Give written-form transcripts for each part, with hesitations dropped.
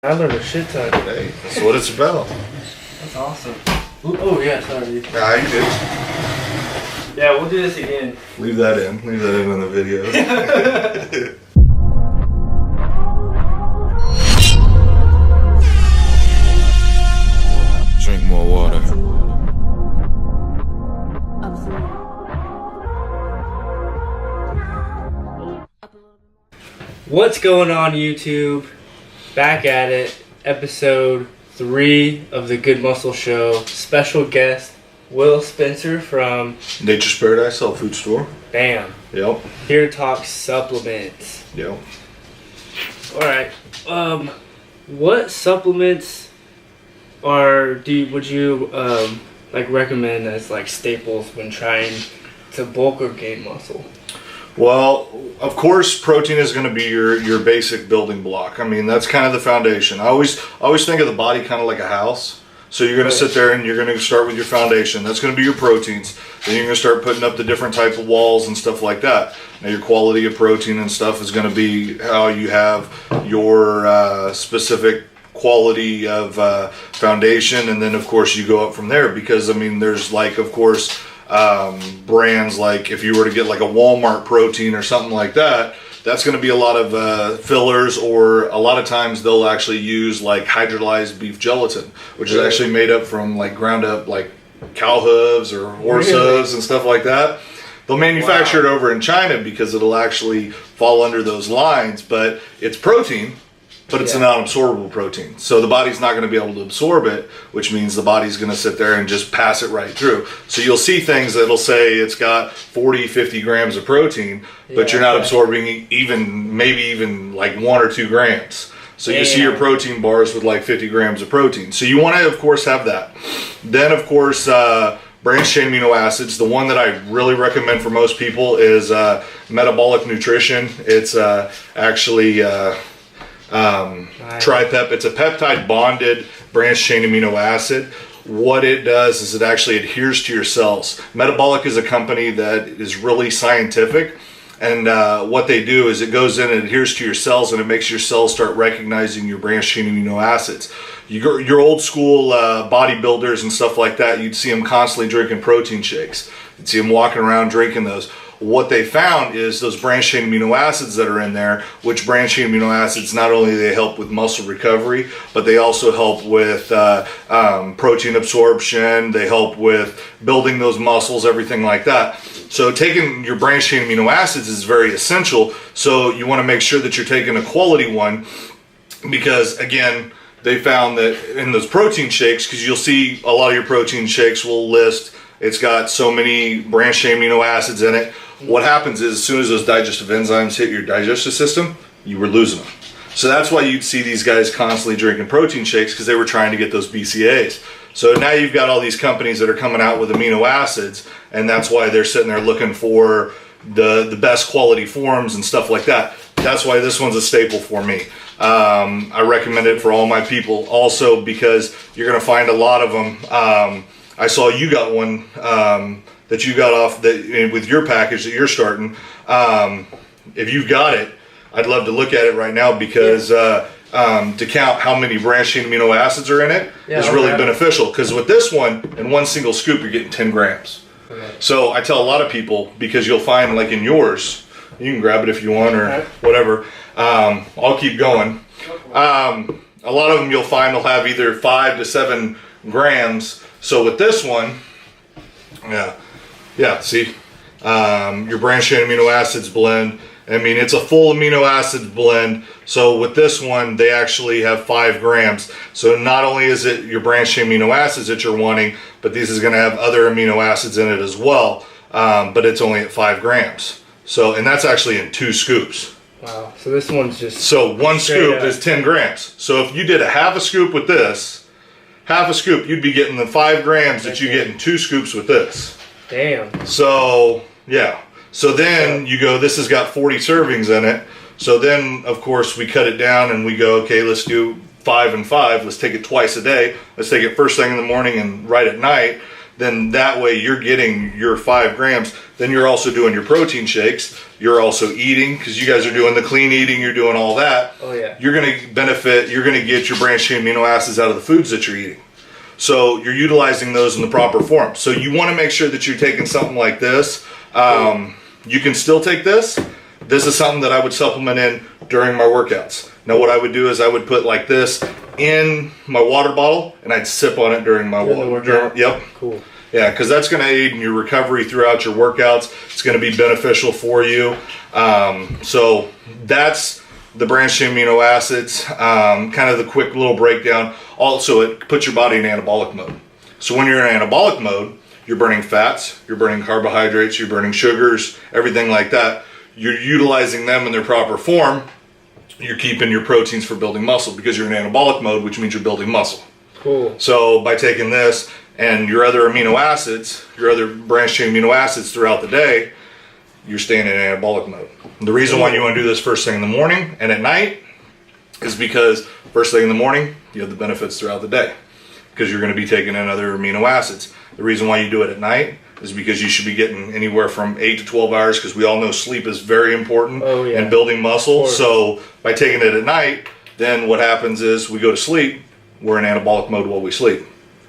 I learned a shit ton today. That's what it's about. That's awesome. Oh yeah, sorry. Nah, you did. Yeah, we'll do this again. Leave that in. Leave that in on the video. Drink more water. What's going on, YouTube? Back at it. Episode 3 of the Good Muscle Show. Special guest, Will Spencer from Nature's Paradise Health Food Store. Bam. Yep. Here to talk supplements. Yep. Alright. What supplements would you recommend as like staples when trying to bulk or gain muscle? Well, of course, protein is going to be your basic building block. I mean, that's kind of the foundation. I always think of the body kind of like a house. So you're going to sit there and you're going to start with your foundation. That's going to be your proteins. Then you're going to start putting up the different type of walls and stuff like that. Now your quality of protein and stuff is going to be how you have your specific quality of foundation, and then of course you go up from there, because I mean there's like, of course, brands like if you were to get like a Walmart protein or something like that, that's going to be a lot of fillers, or a lot of times they'll actually use like hydrolyzed beef gelatin, which is actually made up from like ground up like cow hooves or horse hooves and stuff like that. They'll manufacture it over in China because it'll actually fall under those lines, but it's protein, but it's a non-absorbable protein. So the body's not going to be able to absorb it, which means the body's going to sit there and just pass it right through. So you'll see things that'll say it's got 40, 50 grams of protein, but you're not absorbing maybe even like 1 or 2 grams. So you see your protein bars with like 50 grams of protein. So you want to, of course, have that. Then, of course, branched chain amino acids. The one that I really recommend for most people is metabolic nutrition. It's actually tripep. It's a peptide bonded branched chain amino acid. What it does is it actually adheres to your cells. Metabolic is a company that is really scientific, and what they do is it goes in and adheres to your cells, and it makes your cells start recognizing your branched chain amino acids. Your old school bodybuilders and stuff like that, you'd see them constantly drinking protein shakes. You'd see them walking around drinking those. What they found is those branched chain amino acids that are in there, which branched chain amino acids, not only they help with muscle recovery, but they also help with protein absorption. They help with building those muscles, everything like that. So taking your branched chain amino acids is very essential. So you want to make sure that you're taking a quality one, because again, they found that in those protein shakes, because you'll see a lot of your protein shakes will list it's got so many branched chain amino acids in it. What happens is as soon as those digestive enzymes hit your digestive system, you were losing them. So that's why you'd see these guys constantly drinking protein shakes, because they were trying to get those BCAAs. So now you've got all these companies that are coming out with amino acids, and that's why they're sitting there looking for the best quality forms and stuff like that. That's why this one's a staple for me. I recommend it for all my people also, because you're going to find a lot of them. I saw you got one that you got off with your package that you're starting. If you've got it, I'd love to look at it right now, because to count how many branched chain amino acids are in it is really beneficial. Because with this one, in one single scoop, you're getting 10 grams. Okay. So I tell a lot of people, because you'll find like in yours, you can grab it if you want or whatever. I'll keep going. A lot of them you'll find will have either 5 to 7 grams. So with this one, see, your branched chain amino acids blend. I mean, it's a full amino acid blend. So with this one, they actually have 5 grams. So not only is it your branched chain amino acids that you're wanting, but this is going to have other amino acids in it as well. But it's only at 5 grams. So, and that's actually in 2 scoops. Wow. So this one's just... So one scoop is 10 grams. So if you did a half a scoop with this, half a scoop, you'd be getting the 5 grams that you get in 2 scoops with this. Damn. So, yeah. So then you go, this has got 40 servings in it. So then, of course, we cut it down and we go, okay, let's do 5 and 5. Let's take it twice a day. Let's take it first thing in the morning and right at night. Then that way you're getting your 5 grams. then you're also doing your protein shakes. You're also eating, because you guys are doing the clean eating. You're doing all that. Oh yeah. You're going to benefit. You're going to get your branched chain amino acids out of the foods that you're eating. So you're utilizing those in the proper form. So you want to make sure that you're taking something like this. You can still take this. This is something that I would supplement in during my workouts. Now what I would do is I would put like this in my water bottle, and I'd sip on it during my workout. Yep. Cool. Yeah, because that's going to aid in your recovery throughout your workouts. It's going to be beneficial for you. So that's the branched chain amino acids. Kind of the quick little breakdown. Also, it puts your body in anabolic mode. So when you're in anabolic mode, you're burning fats, you're burning carbohydrates, you're burning sugars, everything like that. You're utilizing them in their proper form. You're keeping your proteins for building muscle because you're in anabolic mode, which means you're building muscle. Cool. So by taking this and your other amino acids, your other branched chain amino acids throughout the day, you're staying in anabolic mode. And the reason why you want to do this first thing in the morning and at night is because first thing in the morning, you have the benefits throughout the day because you're going to be taking in other amino acids. The reason why you do it at night is because you should be getting anywhere from 8 to 12 hours, because we all know sleep is very important in building muscle. So by taking it at night, then what happens is we go to sleep, we're in anabolic mode while we sleep,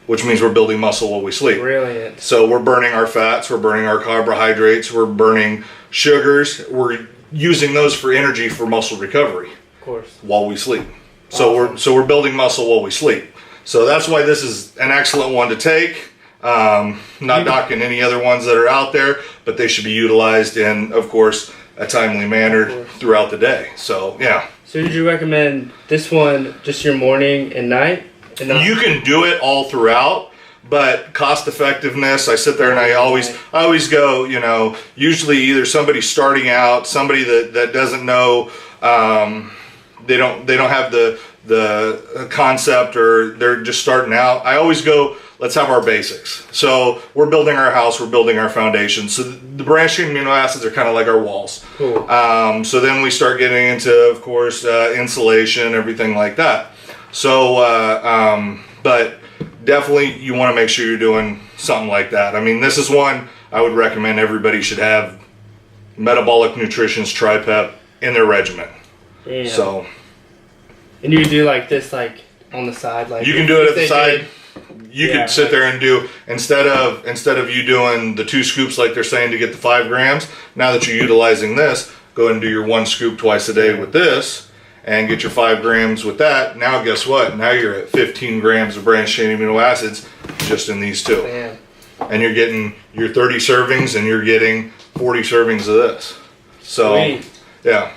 which means we're building muscle while we sleep. Brilliant. So we're burning our fats, we're burning our carbohydrates, we're burning sugars, we're using those for energy for muscle recovery. Of course. While we sleep. So we're building muscle while we sleep. So that's why this is an excellent one to take. Not knocking any other ones that are out there, but they should be utilized in, of course, a timely manner throughout the day. So yeah. So would you recommend this one just your morning and night? You can do it all throughout, but cost effectiveness, I sit there and I always go, you know, usually either somebody starting out, somebody that doesn't know, they don't have the concept, or they're just starting out. I always go, let's have our basics. So we're building our house, we're building our foundation. So the branched chain amino acids are kind of like our walls. Cool. So then we start getting into, of course, insulation, everything like that. So, but definitely you want to make sure you're doing something like that. I mean, this is one I would recommend everybody should have Metabolic Nutrition's Tri-Pep in their regimen. Damn. So. And you do like this, like on the side, like you can do it at the side. You can sit there and do, instead of you doing the 2 scoops like they're saying to get the 5 grams. Now that you're utilizing this, go ahead and do your 1 scoop twice a day with this, and get your 5 grams with that. Now guess what? Now you're at 15 grams of branched chain amino acids just in these 2. Damn. And you're getting your 30 servings, and you're getting 40 servings of this. So, Sweet. Yeah.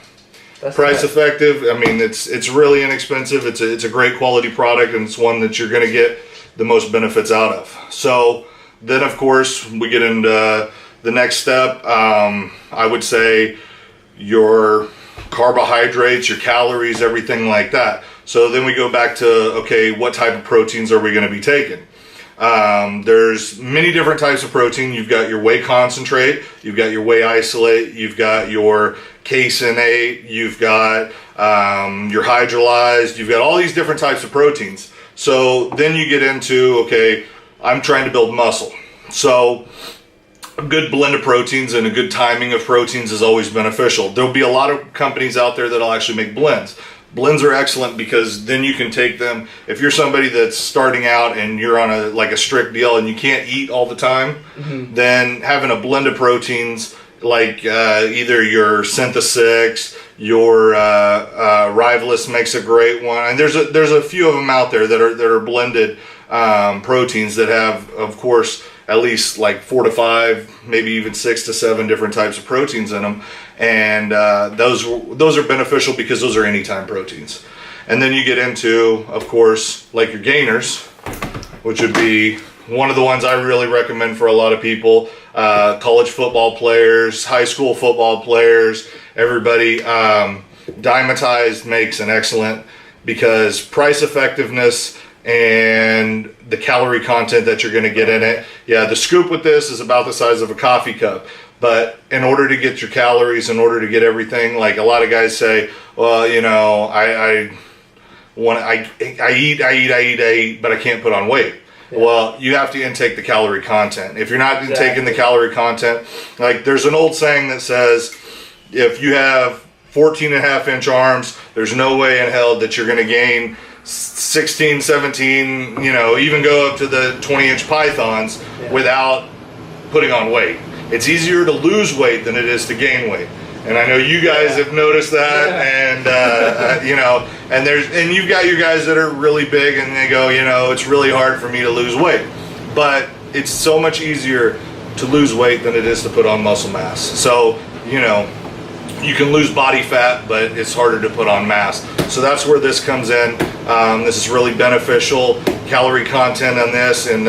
That's price nice. effective. I mean, it's really inexpensive. It's a great quality product, and it's one that you're going to get the most benefits out of. So then, of course, we get into the next step. I would say your carbohydrates, your calories, everything like that. So then we go back to, okay, what type of proteins are we going to be taking? There's many different types of protein. You've got your whey concentrate, you've got your whey isolate, you've got your caseinate, you've got your hydrolyzed, you've got all these different types of proteins. So then you get into, okay, I'm trying to build muscle. So a good blend of proteins and a good timing of proteins is always beneficial. There'll be a lot of companies out there that'll actually make blends. Blends are excellent because then you can take them. If you're somebody that's starting out and you're on a strict deal and you can't eat all the time, then having a blend of proteins like either your Synthesix, your Rivalus makes a great one, and there's a few of them out there that are blended proteins that have, of course, at least like 4 to 5, maybe even 6 to 7 different types of proteins in them, and those are beneficial because those are anytime proteins. And then you get into, of course, like your gainers, which would be one of the ones I really recommend for a lot of people, college football players, high school football players, everybody. Dimetized makes an excellent, because price effectiveness and the calorie content that you're going to get in it. Yeah, the scoop with this is about the size of a coffee cup. But in order to get your calories, in order to get everything, like a lot of guys say, well, you know, I eat, but I can't put on weight. Well, you have to intake the calorie content. If you're not intaking the calorie content, like there's an old saying that says, if you have 14.5-inch arms, there's no way in hell that you're going to gain 16, 17, even go up to the 20-inch pythons without putting on weight. It's easier to lose weight than it is to gain weight. And I know you guys have noticed that, and and you've got your guys that are really big, and they go, it's really hard for me to lose weight, but it's so much easier to lose weight than it is to put on muscle mass. So you can lose body fat, but it's harder to put on mass. So that's where this comes in. This is really beneficial. Calorie content on this, and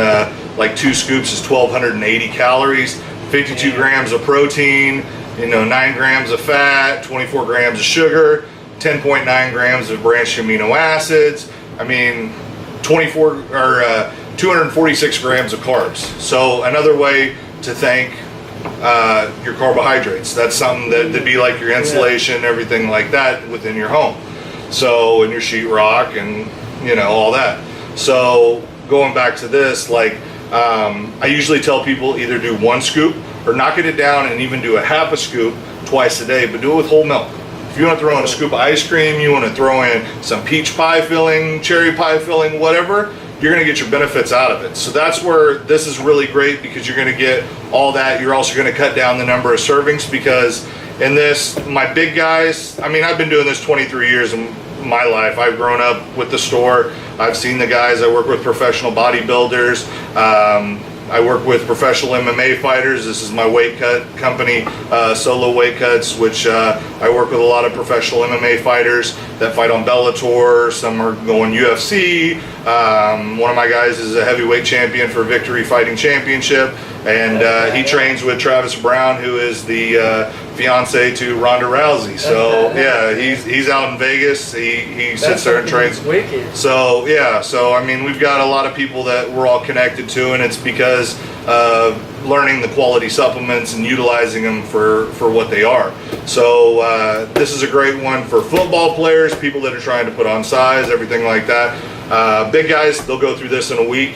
like 2 scoops is 1,280 calories, 52 grams of protein. 9 grams of fat, 24 grams of sugar, 10.9 grams of branched amino acids. 246 grams of carbs. So another way to thank your carbohydrates. That's something that'd be like your insulation, everything like that within your home. So, and your sheetrock and all that. So going back to this, I usually tell people either do 1 scoop or knocking it down and even do a half a scoop twice a day, but do it with whole milk. If you want to throw in a scoop of ice cream, you want to throw in some peach pie filling, cherry pie filling, whatever, you're going to get your benefits out of it. So that's where this is really great, because you're going to get all that. You're also going to cut down the number of servings, because in this, my big guys, I've been doing this 23 years in my life. I've grown up with the store. I've seen the guys. I work with professional bodybuilders. I work with professional MMA fighters. This is my weight cut company, Solo Weight Cuts, which I work with a lot of professional MMA fighters that fight on Bellator. Some are going UFC. One of my guys is a heavyweight champion for Victory Fighting Championship, and he trains with Travis Brown, who is the fiance to Ronda Rousey. So yeah, he's out in Vegas. He sits there and trains. Wicked. So yeah, we've got a lot of people that we're all connected to, and it's because of learning the quality supplements and utilizing them for what they are. So this is a great one for football players, people that are trying to put on size, everything like that. Big guys, they'll go through this in a week.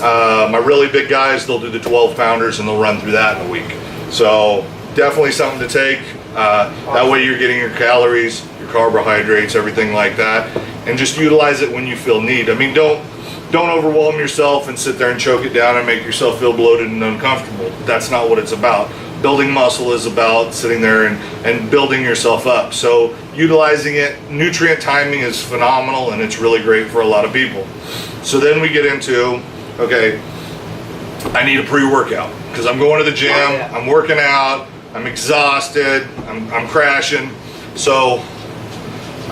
My really big guys, they'll do the 12 pounders and they'll run through that in a week. So definitely something to take. That way you're getting your calories, your carbohydrates, everything like that, and just utilize it when you feel need. Don't overwhelm yourself and sit there and choke it down and make yourself feel bloated and uncomfortable. That's not what it's about. Building muscle is about sitting there and building yourself up. So utilizing it, nutrient timing is phenomenal, and it's really great for a lot of people. So then we get into, okay, I need a pre-workout because I'm going to the gym, I'm working out, I'm exhausted, I'm crashing. So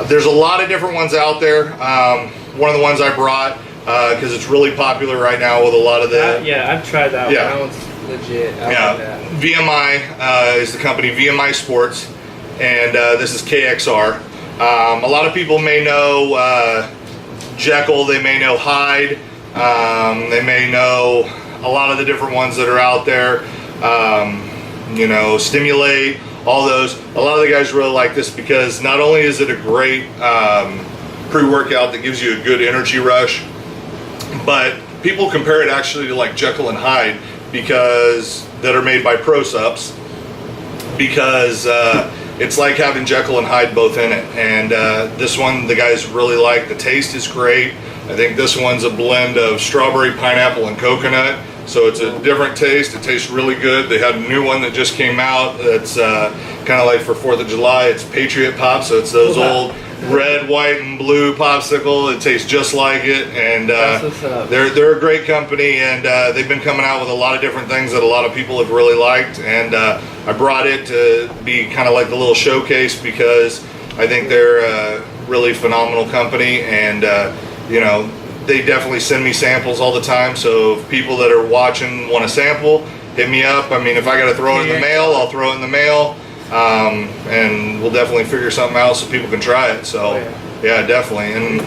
there's a lot of different ones out there. One of the ones I brought, because it's really popular right now with a lot of the... I've tried that one. That one's legit. I like that. VMI is the company, VMI Sports, and this is KXR. A lot of people may know Jekyll, they may know Hyde, they may know a lot of the different ones that are out there, Stimulate, all those. A lot of the guys really like this because not only is it a great pre-workout that gives you a good energy rush, but people compare it actually to like Jekyll and Hyde that are made by ProSups, because it's like having Jekyll and Hyde both in it. And this one the guys really like. The taste is great. I think this one's a blend of strawberry, pineapple, and coconut. So it's a different taste. It tastes really good. They had a new one that just came out that's kind of like for 4th of July. It's Patriot Pop, so it's those old red, white, and blue popsicle. It tastes just like it, and they're a great company, and they've been coming out with a lot of different things that a lot of people have really liked, and I brought it to be kind of like the little showcase because I think they're a really phenomenal company, and they definitely send me samples all the time. So if people that are watching want to sample, hit me up. If I got to throw it in the mail, I'll throw it in the mail. And we'll definitely figure something out so people can try it. So yeah, definitely. And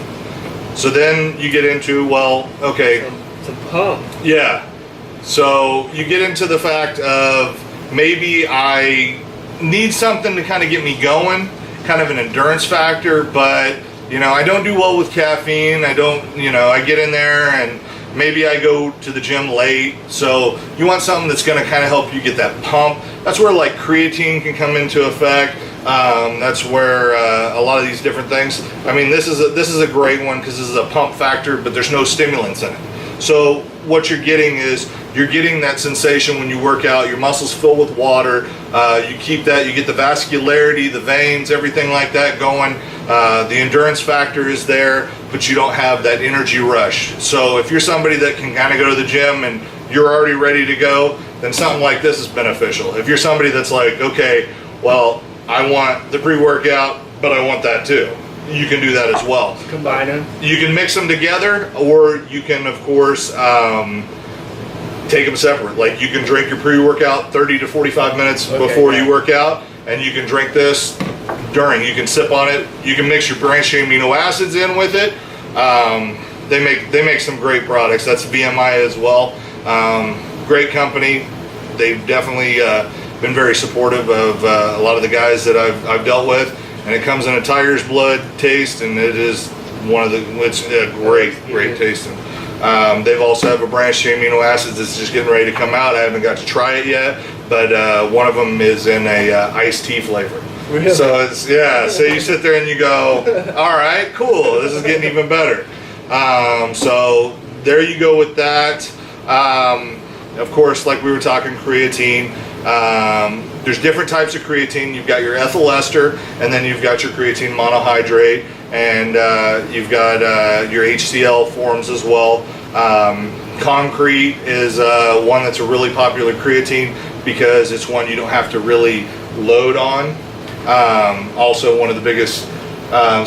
so then you get into, it's a pump. Yeah. So you get into the fact of maybe I need something to kind of get me going, kind of an endurance factor, but I don't do well with caffeine. I don't, I get in there and Maybe I go to the gym late, so you want something that's going to kind of help you get that pump. That's where like creatine can come into effect. That's where a lot of these different things. I mean, this is a great one because this is a pump factor, but there's no stimulants in it. So what you're getting is you're getting that sensation when you work out. Your muscles fill with water. You keep that. You get the vascularity, the veins, everything like that going. The endurance factor is there, but you don't have that energy rush. So if you're somebody that can kind of go to the gym and you're already ready to go, then something like this is beneficial. If you're somebody that's like, okay, well, I want the pre-workout, but I want that too, you can do that as well. Combine them. You can mix them together, or you can, of course, take them separate. Like you can drink your pre-workout 30 to 45 minutes before you work out, and you can drink this during. You can sip on it. You can mix your branched chain amino acids in with it. They make some great products. That's VMI as well. Great company. They've definitely been very supportive of a lot of the guys that I've dealt with, and it comes in a tiger's blood taste, and it is it's a great tasting. They've also have a branched chain amino acids that's just getting ready to come out. I haven't got to try it yet, but one of them is in a iced tea flavor. Really? So it's so you sit there and you go, all right, cool, this is getting even better. So there you go with that. Of course, like we were talking, creatine. There's different types of creatine. You've got your ethyl ester, and then you've got your creatine monohydrate, and you've got your HCl forms as well. Concrete is one that's a really popular creatine because it's one you don't have to really load on. Also one of the biggest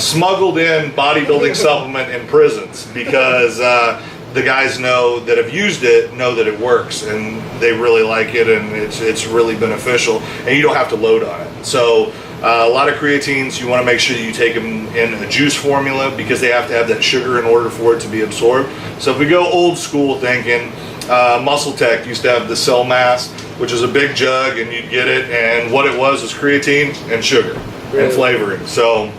smuggled in bodybuilding supplement in prisons, because the guys that have used it know that it works, and they really like it, and it's really beneficial, and you don't have to load on it. So a lot of creatines, you want to make sure that you take them in a juice formula, because they have to have that sugar in order for it to be absorbed. So if we go old school thinking, Muscle Tech used to have the Cell Mass, which is a big jug, and you'd get it, and what it was creatine and sugar and flavoring. So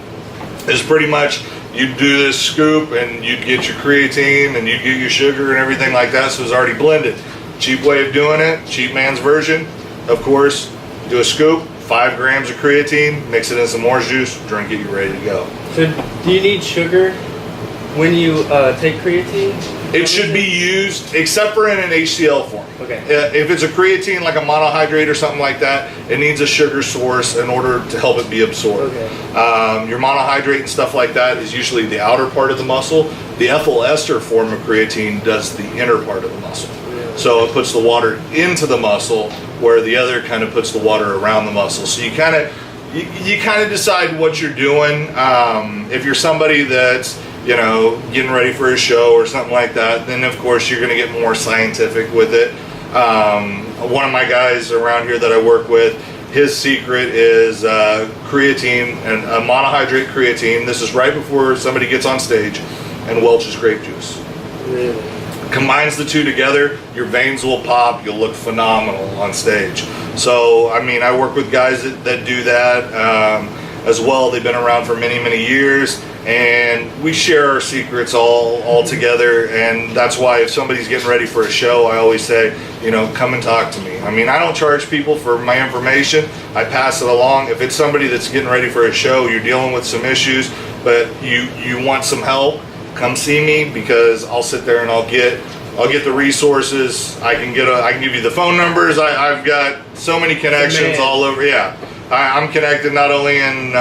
it's pretty much, you'd do this scoop and you'd get your creatine and you'd get your sugar and everything like that, so it's already blended. Cheap way of doing it, cheap man's version, of course, do a scoop, 5 grams of creatine, mix it in some orange juice, drink it, you're ready to go. So do you need sugar when you take creatine? It should be used, except for in an HCl form. Okay. If it's a creatine, like a monohydrate or something like that, it needs a sugar source in order to help it be absorbed. Okay. Your monohydrate and stuff like that is usually the outer part of the muscle. The ethyl ester form of creatine does the inner part of the muscle. Yeah. So it puts the water into the muscle, where the other kind of puts the water around the muscle. So you kind of decide what you're doing. If you're somebody that's getting ready for a show or something like that, then of course you're going to get more scientific with it. One of my guys around here that I work with, his secret is creatine, and a monohydrate creatine. This is right before somebody gets on stage, and Welch's grape juice. Really? Combines the two together, your veins will pop, you'll look phenomenal on stage. So, I mean, I work with guys that do that as well. They've been around for many, many years, and we share our secrets all together, and that's why if somebody's getting ready for a show, I always say, come and talk to me. I mean, I don't charge people for my information. I pass it along. If it's somebody that's getting ready for a show, you're dealing with some issues, but you want some help, come see me, because I'll sit there and I'll get the resources. I can give you the phone numbers. I've got so many connections all over. Yeah, I'm connected not only in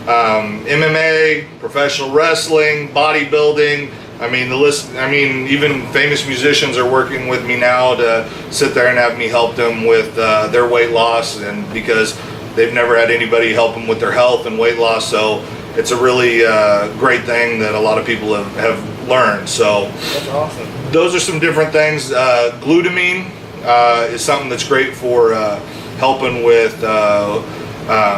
MMA, professional wrestling, bodybuilding. I mean, the list. I mean, even famous musicians are working with me now to sit there and have me help them with their weight loss, and because they've never had anybody help them with their health and weight loss. So it's a really great thing that a lot of people have learned. So that's awesome. Those are some different things. Glutamine is something that's great for helping with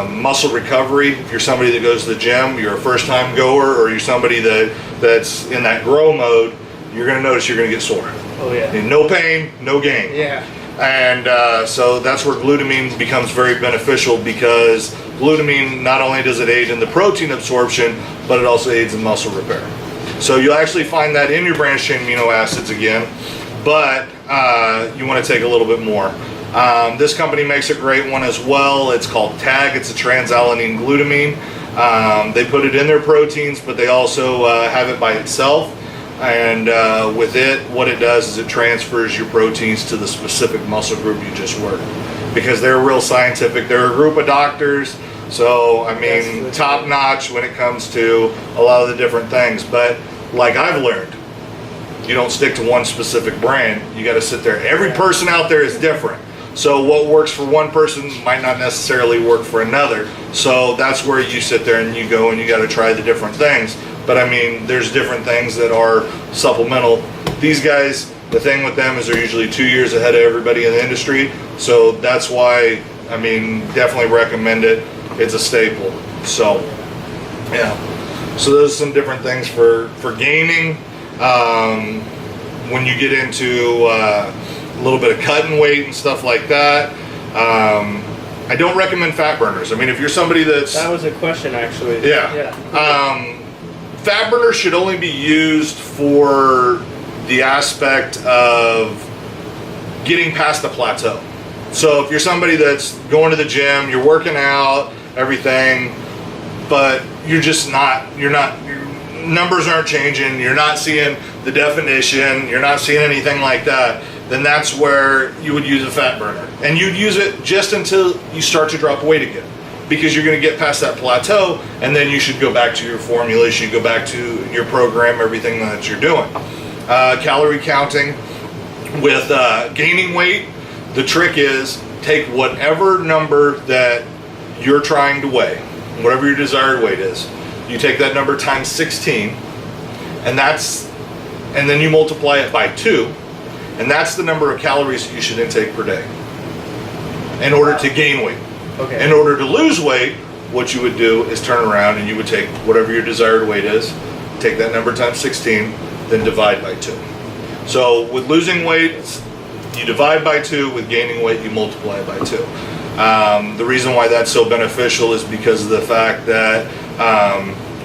muscle recovery. If you're somebody that goes to the gym, you're a first-time goer, or you're somebody that's in that grow mode, you're going to notice you're going to get sore. Oh yeah. And no pain, no gain. Yeah. And so that's where glutamine becomes very beneficial, because glutamine not only does it aid in the protein absorption, but it also aids in muscle repair. So you'll actually find that in your branched chain amino acids again, but you want to take a little bit more. This company makes a great one as well. It's called TAG. It's a transalanine glutamine. They put it in their proteins, but they also have it by itself. And with it, what it does is it transfers your proteins to the specific muscle group you just worked. Because they're real scientific. They're a group of doctors. So, I mean, top notch when it comes to a lot of the different things. But like I've learned, you don't stick to one specific brand. You got to sit there. Every person out there is different. So what works for one person might not necessarily work for another. So that's where you sit there and you go and you got to try the different things. But I mean, there's different things that are supplemental. These guys, the thing with them is they're usually 2 years ahead of everybody in the industry. So that's why, I mean, definitely recommend it. It's a staple. So, yeah. So those are some different things for gaining. When you get into a little bit of cutting weight and stuff like that, I don't recommend fat burners. I mean, if you're somebody that's... That was a question, actually. Yeah. Fat burners should only be used for the aspect of getting past the plateau. So if you're somebody that's going to the gym, you're working out, everything, but you're just not, your numbers aren't changing, you're not seeing the definition, you're not seeing anything like that, then that's where you would use a fat burner. And you'd use it just until you start to drop weight again, because you're going to get past that plateau, and then you should go back to your formula, you should go back to your program, everything that you're doing. Calorie counting with gaining weight, the trick is take whatever number that you're trying to weigh, whatever your desired weight is, you take that number times 16, and then you multiply it by 2, and that's the number of calories that you should intake per day in order to gain weight. Okay. In order to lose weight, what you would do is turn around and you would take whatever your desired weight is, take that number times 16, then divide by 2. So with losing weight, you divide by 2. With gaining weight, you multiply by 2. The reason why that's so beneficial is because of the fact that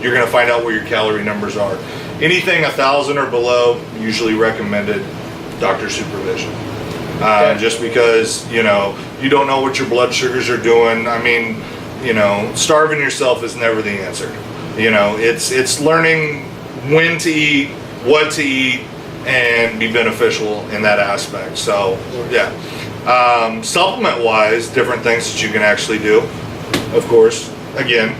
you're going to find out where your calorie numbers are. Anything 1,000 or below, usually recommended doctor supervision. Just because, you don't know what your blood sugars are doing. I mean, starving yourself is never the answer. It's learning when to eat, what to eat, and be beneficial in that aspect. So, yeah. Supplement-wise, different things that you can actually do. Of course, again,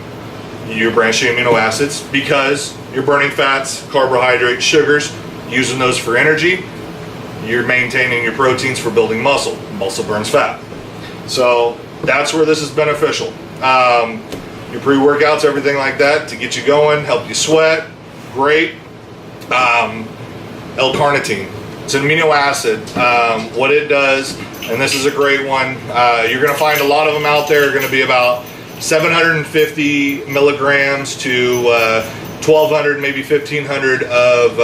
your branched chain amino acids, because you're burning fats, carbohydrates, sugars, using those for energy. You're maintaining your proteins for building muscle. Muscle burns fat. So that's where this is beneficial. Your pre-workouts, everything like that, to get you going, help you sweat, great. L-carnitine. It's an amino acid. What it does, and this is a great one, you're going to find a lot of them out there, are going to be about 750 milligrams to 1,200, maybe 1,500 of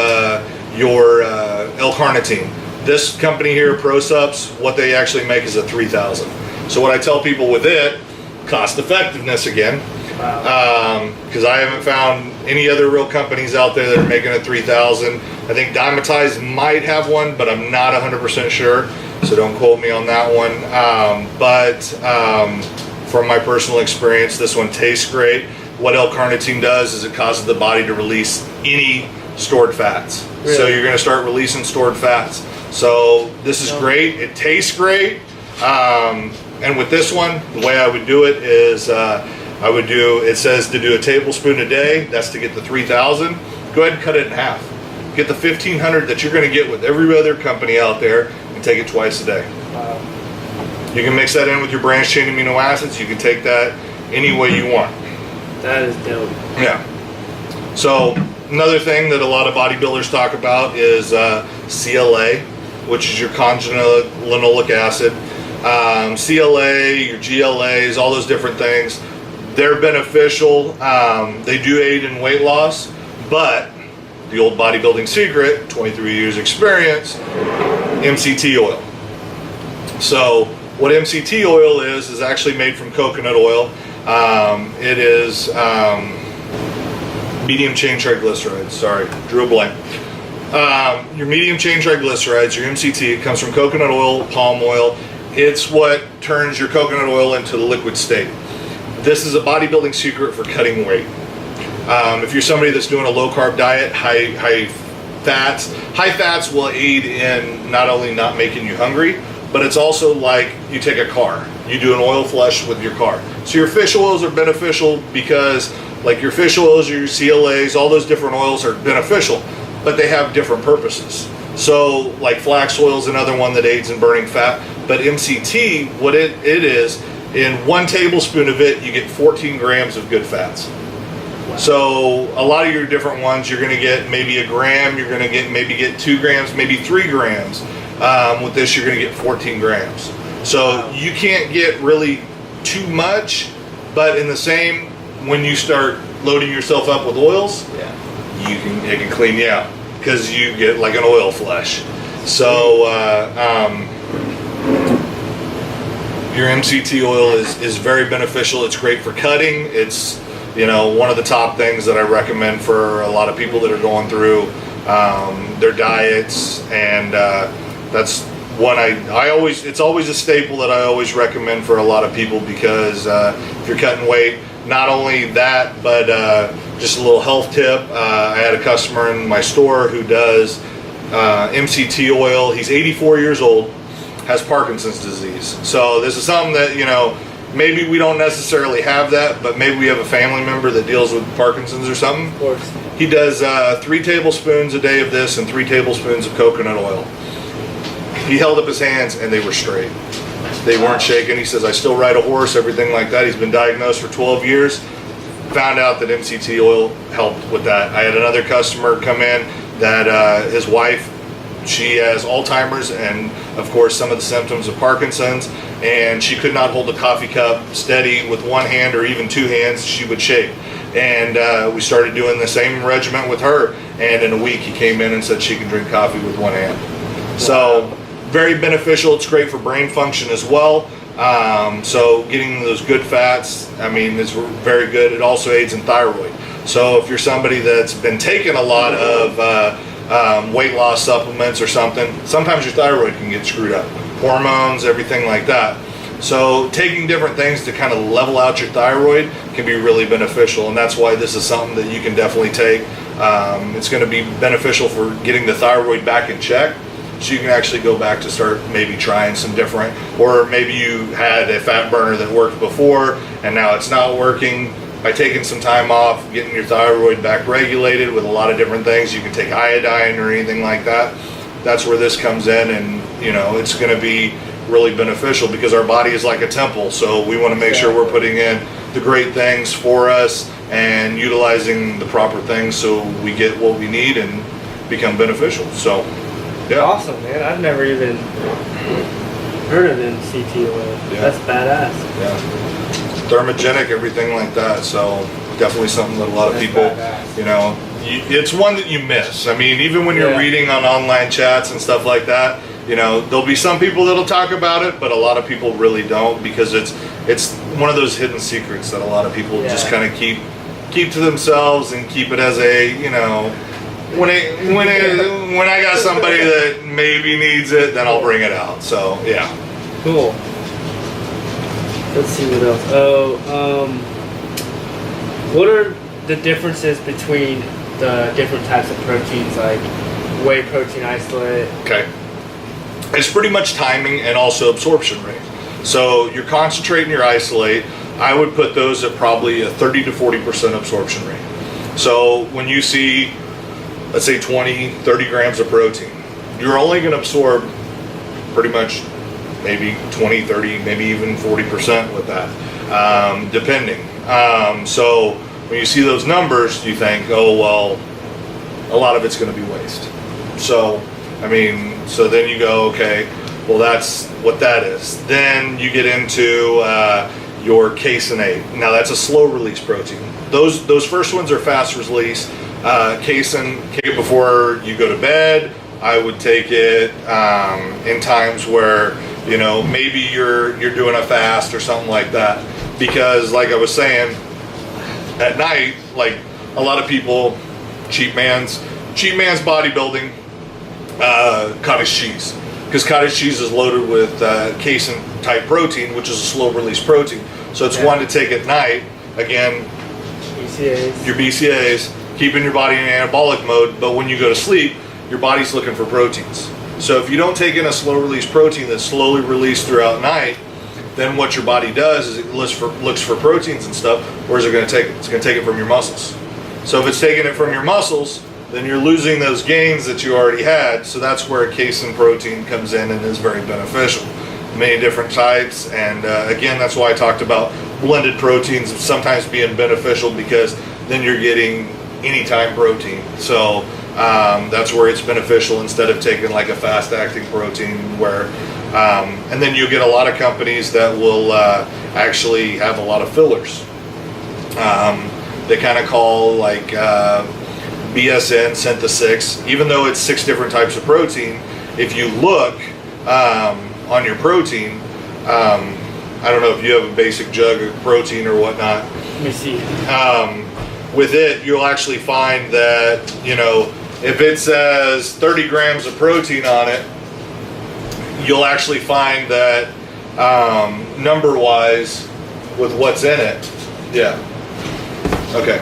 your L-carnitine. This company here, ProSups, what they actually make is a 3,000. So what I tell people with it, cost effectiveness again, because I haven't found any other real companies out there that are making a 3,000. I think Dymatize might have one, but I'm not 100% sure, so don't quote me on that one. But from my personal experience, this one tastes great. What L-carnitine does is it causes the body to release any stored fats. Really? So you're going to start releasing stored fats. So this is great. It tastes great. And with this one, the way I would do it is it says to do a tablespoon a day. That's to get the 3,000. Go ahead and cut it in half. Get the 1,500 that you're going to get with every other company out there and take it twice a day. Wow. You can mix that in with your branched chain amino acids. You can take that any way you want. That is dope. Yeah. So another thing that a lot of bodybuilders talk about is CLA, which is your conjugal linoleic acid. CLA, your GLAs, all those different things. They're beneficial. They do aid in weight loss, but the old bodybuilding secret, 23 years experience, MCT oil. So what MCT oil is actually made from coconut oil. It is medium chain triglycerides. Sorry, drew a blank. Your medium chain triglycerides, your MCT, it comes from coconut oil, palm oil. It's what turns your coconut oil into the liquid state. This is a bodybuilding secret for cutting weight. If you're somebody that's doing a low carb diet, high fats will aid in not only not making you hungry, but it's also like you take a car. You do an oil flush with your car. So your fish oils are beneficial because like your fish oils, your CLAs, all those different oils are beneficial, but they have different purposes. So like flax oil is another one that aids in burning fat, but MCT, what it is, in 1 tablespoon of it, you get 14 grams of good fats. Wow. So a lot of your different ones, you're going to get maybe a gram, you're going to get 2 grams, maybe 3 grams. With this, you're going to get 14 grams. So you can't get really too much, but in the same, when you start loading yourself up with oils, it can clean you out because you get like an oil flush. So your MCT oil is very beneficial. It's great for cutting. It's one of the top things that I recommend for a lot of people that are going through their diets, and that's one it's always a staple that I always recommend for a lot of people because if you're cutting weight, not only that, but just a little health tip. I had a customer in my store who does MCT oil. He's 84 years old, has Parkinson's disease. So this is something that, maybe we don't necessarily have that, but maybe we have a family member that deals with Parkinson's or something. Of course. He does 3 tablespoons a day of this and 3 tablespoons of coconut oil. He held up his hands and they were straight. They weren't shaking. He says, I still ride a horse, everything like that. He's been diagnosed for 12 years. Found out that MCT oil helped with that. I had another customer come in that his wife, she has Alzheimer's and of course some of the symptoms of Parkinson's, and she could not hold a coffee cup steady with one hand or even 2 hands. She would shake. And we started doing the same regimen with her, and in a week he came in and said she can drink coffee with 1 hand. Wow. So very beneficial. It's great for brain function as well. So getting those good fats, is very good. It also aids in thyroid. So if you're somebody that's been taking a lot of weight loss supplements or something, sometimes your thyroid can get screwed up. Hormones, everything like that. So taking different things to kind of level out your thyroid can be really beneficial, and that's why this is something that you can definitely take. It's going to be beneficial for getting the thyroid back in check, so you can actually go back to start maybe trying some different, or maybe you had a fat burner that worked before and now it's not working. By taking some time off, getting your thyroid back regulated with a lot of different things, you can take iodine or anything like that. That's where this comes in, and it's going to be really beneficial because our body is like a temple, so we want to make sure we're putting in the great things for us and utilizing the proper things so we get what we need and become beneficial. So yeah. Awesome, man. I've never even heard of MCT oil. Yeah. That's badass. Yeah. Thermogenic, everything like that. So definitely something that a lot of people, it's one that you miss. Even when you're reading on online chats and stuff like that, there'll be some people that'll talk about it, but a lot of people really don't, because it's one of those hidden secrets that a lot of people just kind of keep to themselves and keep it as a, when I got somebody that maybe needs it, then I'll bring it out. So yeah. Cool. Let's see what else. What are the differences between the different types of proteins, like whey protein isolate? Okay. It's pretty much timing and also absorption rate. So your concentrate and your isolate, I would put those at probably a 30 to 40% absorption rate. So when you see, let's say 20, 30 grams of protein, you're only going to absorb pretty much maybe 20, 30, maybe even 40% with that, depending. So when you see those numbers, you think, oh, well, a lot of it's going to be waste. So, so then you go, okay, well, that's what that is. Then you get into your caseinate. Now, that's a slow release protein. Those first ones are fast release. Casein, take it before you go to bed. I would take it in times where, maybe you're doing a fast or something like that. Because like I was saying, at night, like a lot of people, cheap man's bodybuilding, cottage cheese. Because cottage cheese is loaded with casein type protein, which is a slow release protein. So it's one to take at night. Again, BCAAs. Your BCAAs, keeping your body in anabolic mode, but when you go to sleep, your body's looking for proteins. So if you don't take in a slow release protein that's slowly released throughout night, then what your body does is it looks for proteins and stuff. Where's it going to take it? It's going to take it from your muscles. So if it's taking it from your muscles, then you're losing those gains that you already had. So that's where casein protein comes in and is very beneficial. Many different types, and again, that's why I talked about blended proteins sometimes being beneficial, because then you're getting anytime protein. So that's where it's beneficial instead of taking like a fast-acting protein where, and then you get a lot of companies that will actually have a lot of fillers. They kind of call like BSN Synth-6, even though it's 6 different types of protein. If you look on your protein, I don't know if you have a basic jug of protein or whatnot. Let me see. With it, you'll actually find that, you know, if it says 30 grams of protein on it, you'll actually find that number-wise with what's in it. Yeah. Okay.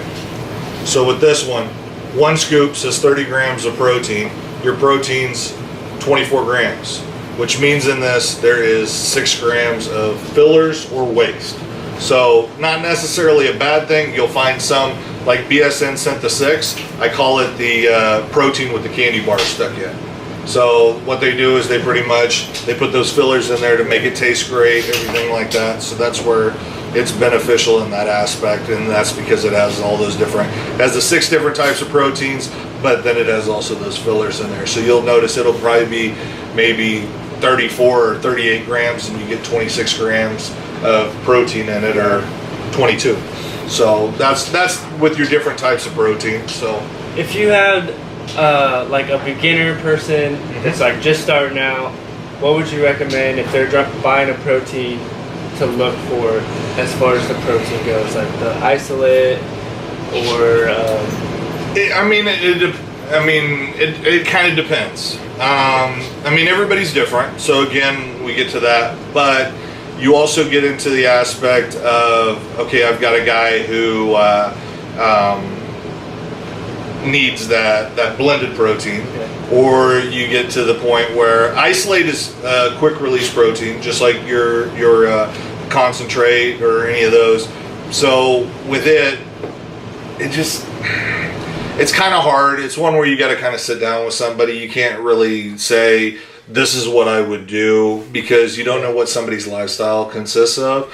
So with this one scoop says 30 grams of protein. Your protein's 24 grams, which means in this there is 6 grams of fillers or waste. So not necessarily a bad thing. You'll find some like BSN Synth-6. I call it the protein with the candy bar stuck in. So what they do is they put those fillers in there to make it taste great, everything like that. So that's where it's beneficial in that aspect, and that's because it has all those different, it has the 6 different types of proteins, but then it has also those fillers in there. So you'll notice it'll probably be maybe 34 or 38 grams, and you get 26 grams of protein in it, or 22. So that's with your different types of protein. So if you had like a beginner person that's like just starting out, what would you recommend if they're buying a protein to look for as far as the protein goes, like the isolate or? It kind of depends. I mean, everybody's different. So again, we get to that, but you also get into the aspect of, okay, I've got a guy who needs that blended protein, or you get to the point where isolate is quick release protein, just like your concentrate or any of those. So with it's kind of hard. It's one where you got to kind of sit down with somebody. You can't really say this is what I would do, because you don't know what somebody's lifestyle consists of.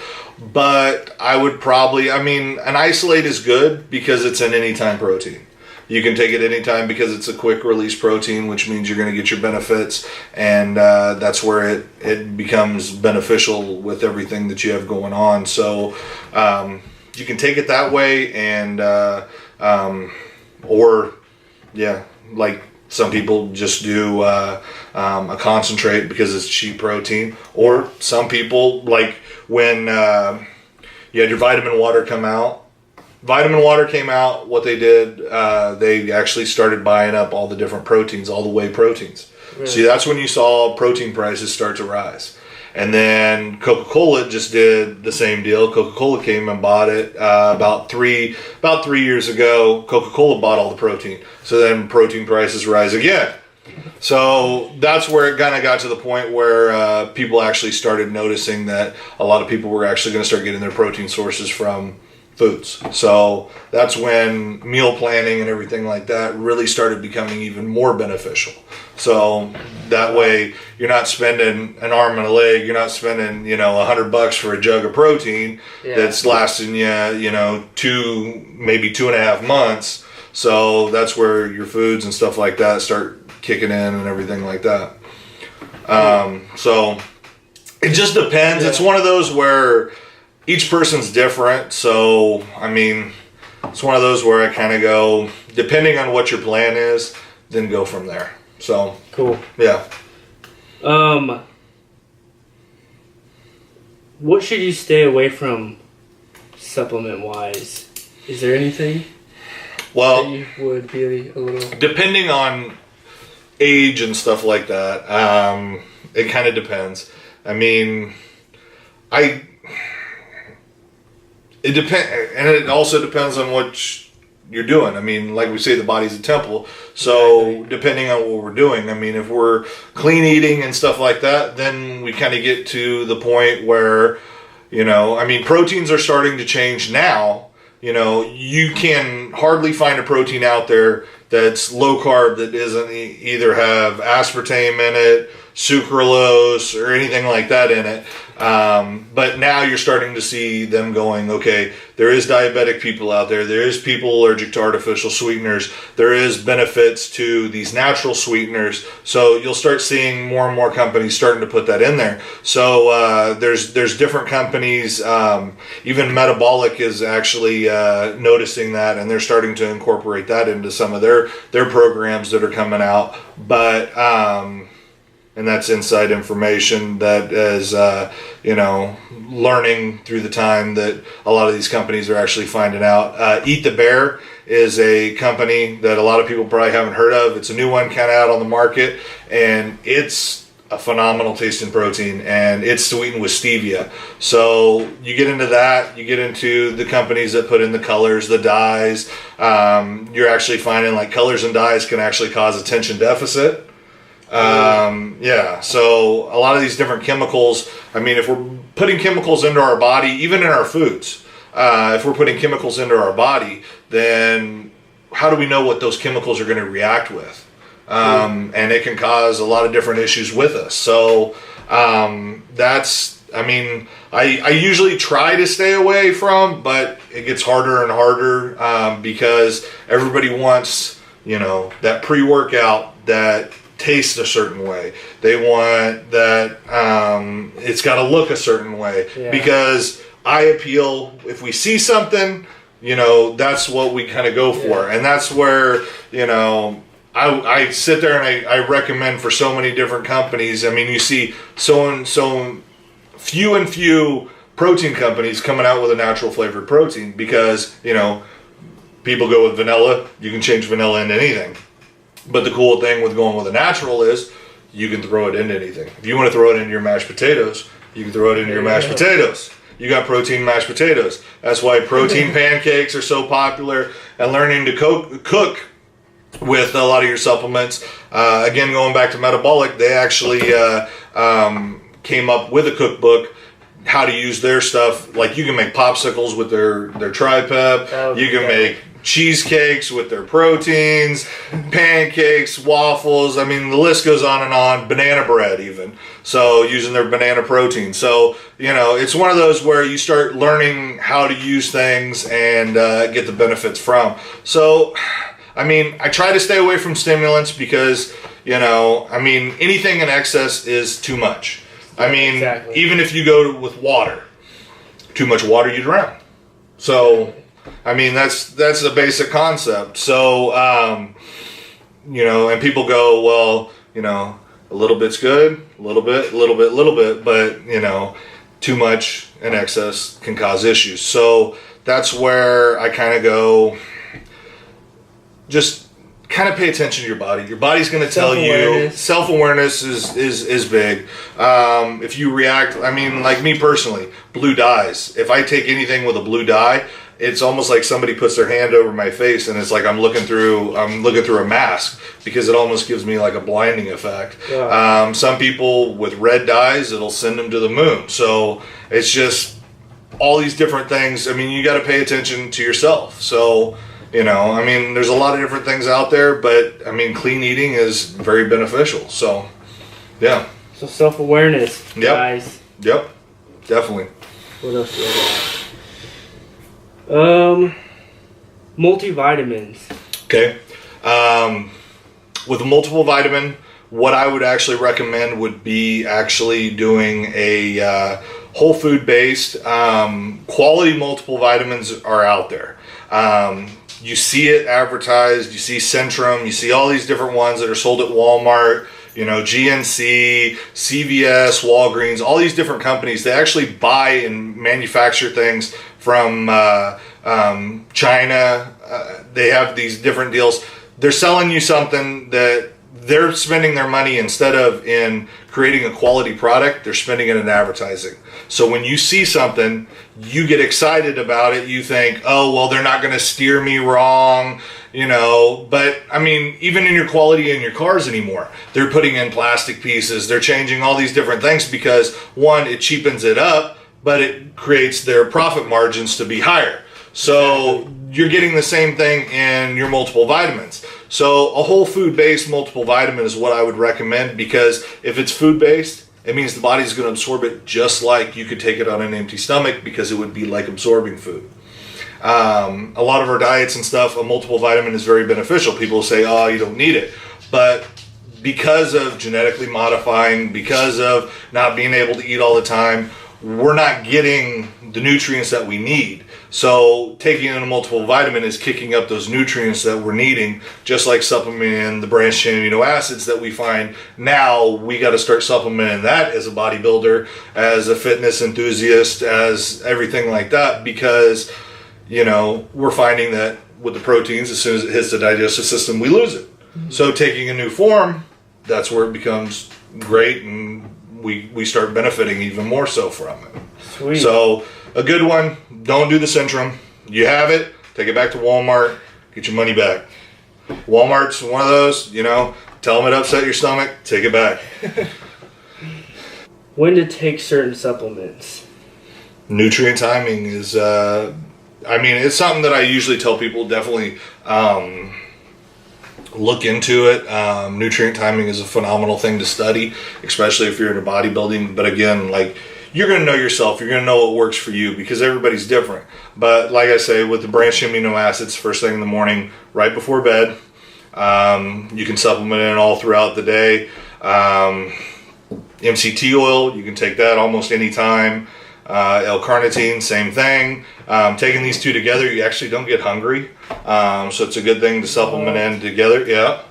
But I would probably, an isolate is good because it's an anytime protein. You can take it anytime because it's a quick release protein, which means you're going to get your benefits, and that's where it becomes beneficial with everything that you have going on. So you can take it that way, and like some people just do a concentrate because it's cheap protein, or some people, like when you had your vitamin water come out. Vitamin water came out, what they did, they actually started buying up all the different proteins, all the whey proteins. Really? See, that's when you saw protein prices start to rise. And then Coca-Cola just did the same deal. Coca-Cola came and bought it about three years ago. Coca-Cola bought all the protein. So then protein prices rise again. So that's where it kind of got to the point where people actually started noticing that a lot of people were actually going to start getting their protein sources from foods. So that's when meal planning and everything like that really started becoming even more beneficial. So that way you're not spending an arm and a leg, you're not spending, $100 for a jug of protein that's lasting you, 2, maybe 2.5 months. So that's where your foods and stuff like that start kicking in and everything like that. So it just depends. Yeah. It's one of those where each person's different, so it's one of those where I kind of go, depending on what your plan is, then go from there. So cool. Yeah. What should you stay away from supplement wise? Is there anything? Well, that you would be a little... Depending on age and stuff like that, it kind of depends. I mean, it depends, and it also depends on what you're doing. I mean, like we say, the body's a temple. So depending on what we're doing, I mean, if we're clean eating and stuff like that, then we kind of get to the point where, I mean, proteins are starting to change now. You can hardly find a protein out there that's low carb that doesn't either have aspartame in it, sucralose, or anything like that in it. But now you're starting to see them going, okay, there is diabetic people out there. There is people allergic to artificial sweeteners. There is benefits to these natural sweeteners. So you'll start seeing more and more companies starting to put that in there. So there's different companies. Even Metabolic is actually noticing that, and they're starting to incorporate that into some of their programs that are coming out. But and that's inside information that is, learning through the time that a lot of these companies are actually finding out. Eat the Bear is a company that a lot of people probably haven't heard of. It's a new one kind of out on the market, and it's a phenomenal tasting protein, and it's sweetened with stevia. So you get into that, you get into the companies that put in the colors, the dyes. You're actually finding like colors and dyes can actually cause attention deficit. So a lot of these different chemicals, I mean, if we're putting chemicals into our body, even in our foods, if we're putting chemicals into our body, then how do we know what those chemicals are going to react with? And it can cause a lot of different issues with us. So I usually try to stay away from, but it gets harder and harder because everybody wants, that pre-workout that tastes a certain way. They want that it's got to look a certain way because eye appeal. If we see something, that's what we kind of go for, and that's where I sit there and I recommend for so many different companies. I mean, you see so few protein companies coming out with a natural flavored protein because people go with vanilla. You can change vanilla into anything. But the cool thing with going with a natural is you can throw it into anything. If you want to throw it into your mashed potatoes, you can throw it into your mashed potatoes. You got protein mashed potatoes. That's why protein pancakes are so popular, and learning to cook with a lot of your supplements. Again, going back to Metabolic, they actually came up with a cookbook how to use their stuff. Like you can make popsicles with their tri-pep. You can make cheesecakes with their proteins, pancakes, waffles. I mean, the list goes on and on. Banana bread even. So using their banana protein. So, it's one of those where you start learning how to use things and get the benefits from. So, I try to stay away from stimulants because, anything in excess is too much. Even if you go with water, too much water, you drown. So, that's a basic concept. So, and people go, well, a little bit's good, a little bit, but, too much in excess can cause issues. So that's where I kind of go, just kind of pay attention to your body. Your body's going to tell you. Self-awareness is big. If you react, like me personally, blue dyes. If I take anything with a blue dye, it's almost like somebody puts their hand over my face and it's like I'm looking through a mask because it almost gives me like a blinding effect. Yeah. Some people with red dyes, it'll send them to the moon. So it's just all these different things. You got to pay attention to yourself. So, there's a lot of different things out there, but clean eating is very beneficial. So, yeah. So self-awareness, guys. Yep, definitely. What else do I got? Multivitamins. Okay. With a multiple vitamin, what I would actually recommend would be actually doing a whole food based. Quality multiple vitamins are out there. You see it advertised, you see Centrum, you see all these different ones that are sold at Walmart, GNC, CVS, Walgreens, all these different companies. They actually buy and manufacture things from China, they have these different deals. They're selling you something that they're spending their money, instead of in creating a quality product, they're spending it in advertising. So when you see something, you get excited about it. You think, oh, well, they're not going to steer me wrong, you know. But I mean, even in your quality in your cars anymore, they're putting in plastic pieces. They're changing all these different things because, one, it cheapens it up, but it creates their profit margins to be higher. So you're getting the same thing in your multiple vitamins. So a whole food-based multiple vitamin is what I would recommend, because if it's food-based, it means the body's going to absorb it just like you could take it on an empty stomach, because it would be like absorbing food. A lot of our diets and stuff, a multiple vitamin is very beneficial. People say, oh, you don't need it. But because of genetically modifying, because of not being able to eat all the time, we're not getting the nutrients that we need. So taking in a multiple vitamin is kicking up those nutrients that we're needing, just like supplementing the branched chain amino acids that we find now. We got to start supplementing that as a bodybuilder, as a fitness enthusiast, as everything like that, because, you know, we're finding that with the proteins, as soon as it hits the digestive system, we lose it. Mm-hmm. So taking a new form, that's where it becomes great, and we start benefiting even more so from it. Sweet. So a good one, don't do the Centrum. You have it, take it back to Walmart, get your money back. Walmart's one of those, you know, tell them it upset your stomach, take it back. When to take certain supplements? Nutrient timing is, I mean, it's something that I usually tell people definitely look into it. Nutrient timing is a phenomenal thing to study, especially if you're into bodybuilding. But again, like, you're going to know yourself. You're going to know what works for you, because everybody's different. But like I say, with the branched amino acids, first thing in the morning, right before bed, you can supplement it all throughout the day. MCT oil, you can take that almost any time. L-carnitine, same thing. Taking these two together, you actually don't get hungry. So it's a good thing to supplement in together. Yeah.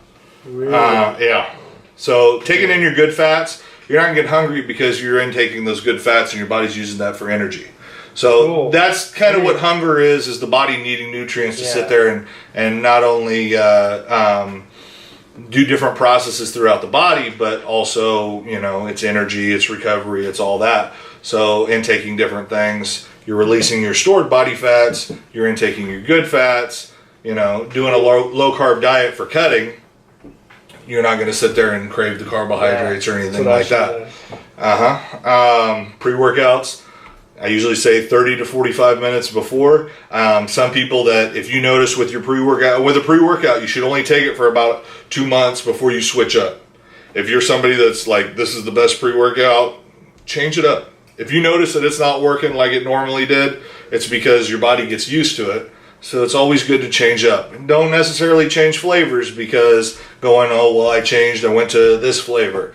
Really? Yeah. So taking in your good fats, you're not going to get hungry because you're intaking those good fats and your body's using that for energy. So cool. That's kind of what hunger is the body needing nutrients to sit there and not only do different processes throughout the body, but also, you know, it's energy, it's recovery, it's all that. So intaking different things, you're releasing your stored body fats, you're intaking your good fats, you know, doing a low carb diet for cutting, you're not going to sit there and crave the carbohydrates or anything like that. Pre-workouts, I usually say 30 to 45 minutes before. Some people that, if you notice with your pre-workout, you should only take it for about 2 months before you switch up. If you're somebody that's like, this is the best pre-workout, change it up. If you notice that it's not working like it normally did, it's because your body gets used to it. So it's always good to change up. And don't necessarily change flavors, because going, oh, well, I went to this flavor.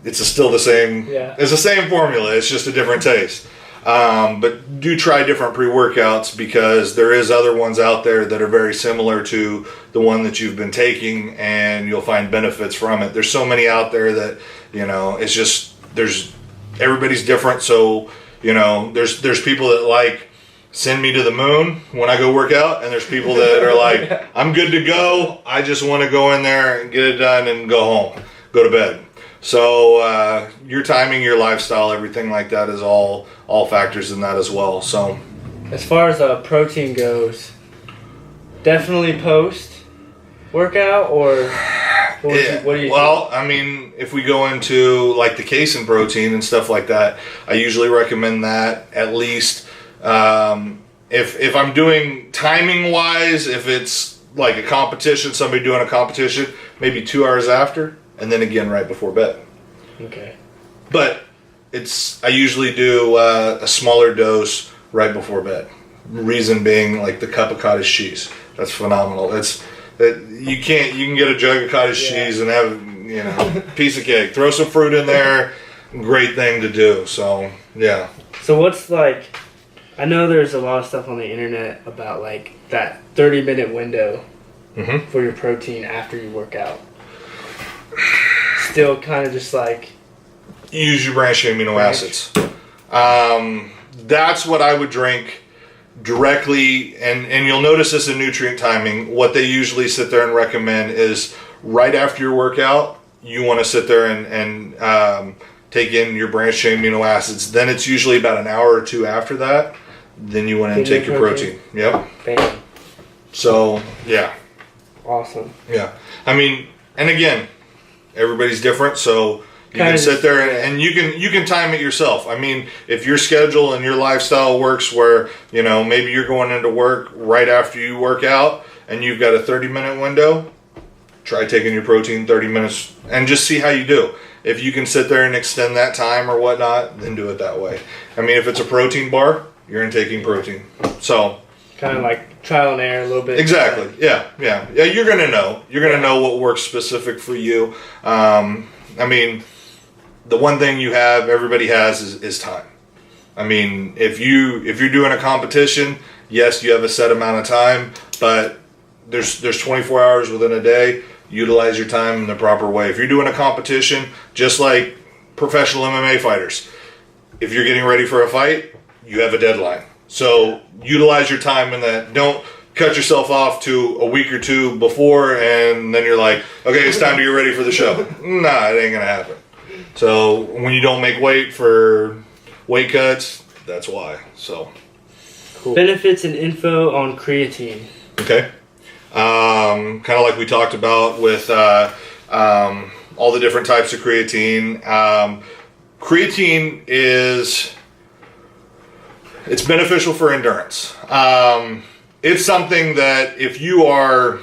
It's still the same. Yeah. It's the same formula. It's just a different taste. But do try different pre-workouts, because there is other ones out there that are very similar to the one that you've been taking, and you'll find benefits from it. There's so many out there that, you know, it's just, everybody's different. So, you know, there's people that like, send me to the moon when I go work out, and there's people that are like, I'm good to go. I just want to go in there and get it done and go home, go to bed. So your timing, your lifestyle, everything like that is all factors in that as well. So as far as protein goes, definitely post workout, or what do you think? I mean, if we go into like the casein protein and stuff like that, I usually recommend that at least. If I'm doing timing wise, if it's like a competition, somebody doing a competition, maybe 2 hours after, and then again right before bed. Okay. But I usually do a smaller dose right before bed. Reason being, like the cup of cottage cheese. That's phenomenal. You can get a jug of cottage cheese and have, you know, piece of cake. Throw some fruit in there. Great thing to do. So yeah. So what's like? I know there's a lot of stuff on the internet about like that 30-minute window for your protein after you work out. Still kind of just like... Use your branched amino acids. That's what I would drink directly, and you'll notice this in nutrient timing, what they usually sit there and recommend is right after your workout, you want to sit there and take in your branched chain amino acids. Then it's usually about an hour or two after that. Then you want to take your protein. Yep. Bam. So, yeah. Awesome. Yeah. I mean, and again, everybody's different, so you can sit there and you can time it yourself. I mean, if your schedule and your lifestyle works where, you know, maybe you're going into work right after you work out and you've got a 30-minute window, try taking your protein 30 minutes and just see how you do. If you can sit there and extend that time or whatnot, then do it that way. I mean, if it's a protein bar, you're taking protein. So kind of like trial and error a little bit. Exactly. Yeah. You're gonna know. You're gonna know what works specific for you. I mean, the one thing everybody has is time. I mean, if you're doing a competition, yes, you have a set amount of time, but there's 24 hours within a day. Utilize your time in the proper way. If you're doing a competition, just like professional MMA fighters, if you're getting ready for a fight, you have a deadline. So utilize your time in that. Don't cut yourself off to a week or two before and then you're like, okay, it's time to get ready for the show. Nah, it ain't gonna happen. So when you don't make weight for weight cuts, that's why. So cool. Benefits and info on creatine. Okay. Kind of like we talked about with all the different types of creatine. Creatine it's beneficial for endurance. It's something that if you are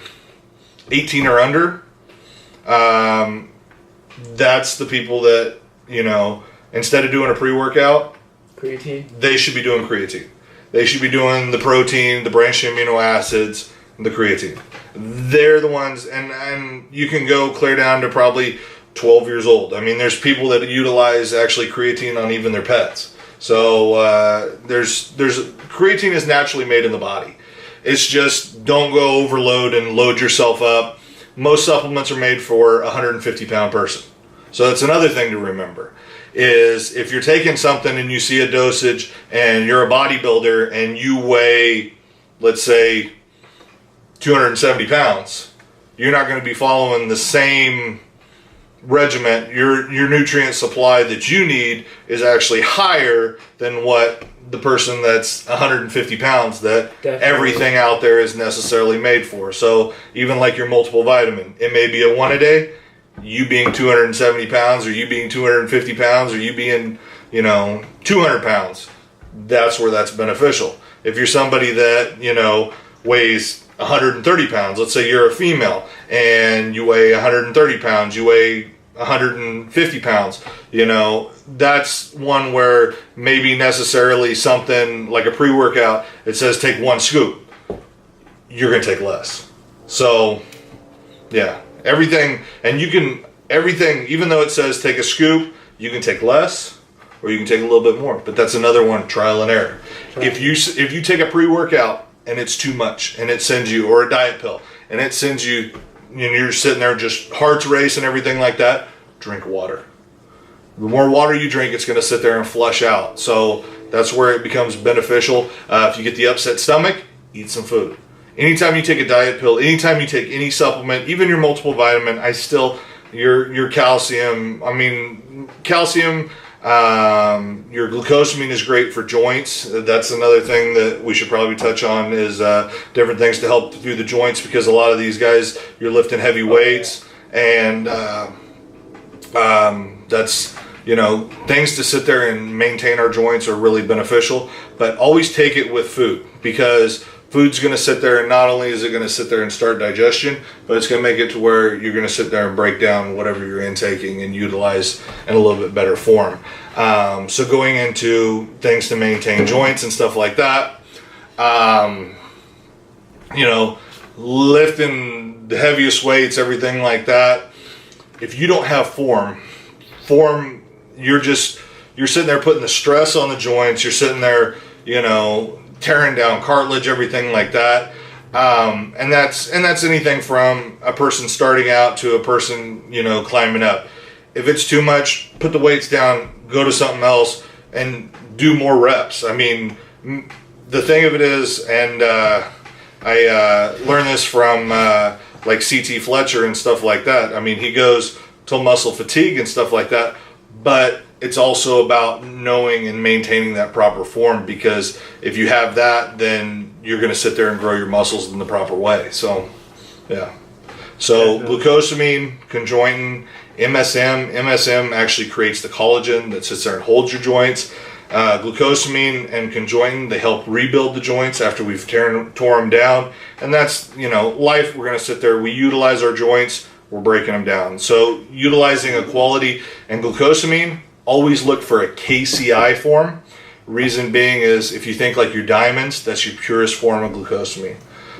18 or under, that's the people that, you know, instead of doing a pre-workout, creatine, they should be doing creatine. They should be doing the protein, the branched amino acids, the creatine. They're the ones, and you can go clear down to probably 12 years old. I mean, there's people that utilize actually creatine on even their pets. So there's creatine is naturally made in the body. It's just don't go overload and load yourself up. Most supplements are made for a 150-pound person. So that's another thing to remember, is if you're taking something and you see a dosage and you're a bodybuilder and you weigh, let's say, 270 pounds, you're not going to be following the same regiment. Your nutrient supply that you need is actually higher than what the person that's 150 pounds that Definitely. Everything out there is necessarily made for. So even like your multiple vitamin, it may be a one a day. You being 270 pounds or you being 250 pounds or you being, 200 pounds, that's where that's beneficial. If you're somebody that, weighs 130 pounds, let's say you're a female and you weigh 130 pounds, you weigh 150 pounds, that's one where maybe necessarily something like a pre-workout, it says take one scoop, you're going to take less. So, yeah, everything, even though it says take a scoop, you can take less or you can take a little bit more, but that's another one, trial and error. If you take a pre-workout and it's too much and it sends you, or a diet pill, and it sends you, you're sitting there just heart's racing and everything like that, drink water. The more water you drink, it's going to sit there and flush out. So that's where it becomes beneficial. If you get the upset stomach, eat some food. Anytime you take a diet pill, anytime you take any supplement, even your multiple vitamin, your calcium, calcium, your glucosamine is great for joints. That's another thing that we should probably touch on is different things to help through the joints, because a lot of these guys, you're lifting heavy weights and that's, things to sit there and maintain our joints are really beneficial, but always take it with food, because food's going to sit there and not only is it going to sit there and start digestion, but it's going to make it to where you're going to sit there and break down whatever you're intaking and utilize in a little bit better form. So going into things to maintain joints and stuff like that, lifting the heaviest weights, everything like that, if you don't have form, you're sitting there putting the stress on the joints, you're sitting there, tearing down cartilage, everything like that. And that's anything from a person starting out to a person, climbing up. If it's too much, put the weights down, go to something else and do more reps. the thing of it is, and I learned this from like CT Fletcher and stuff like that. I mean, he goes to muscle fatigue and stuff like that, but it's also about knowing and maintaining that proper form, because if you have that, then you're going to sit there and grow your muscles in the proper way. So, yeah. So glucosamine, conjointin, MSM. MSM actually creates the collagen that sits there and holds your joints. Glucosamine and conjointin, they help rebuild the joints after we've tore them down. And that's, life. We're going to sit there. We utilize our joints. We're breaking them down. So utilizing a quality, and glucosamine, always look for a KCI form. Reason being is, if you think like your diamonds, that's your purest form of glucosamine.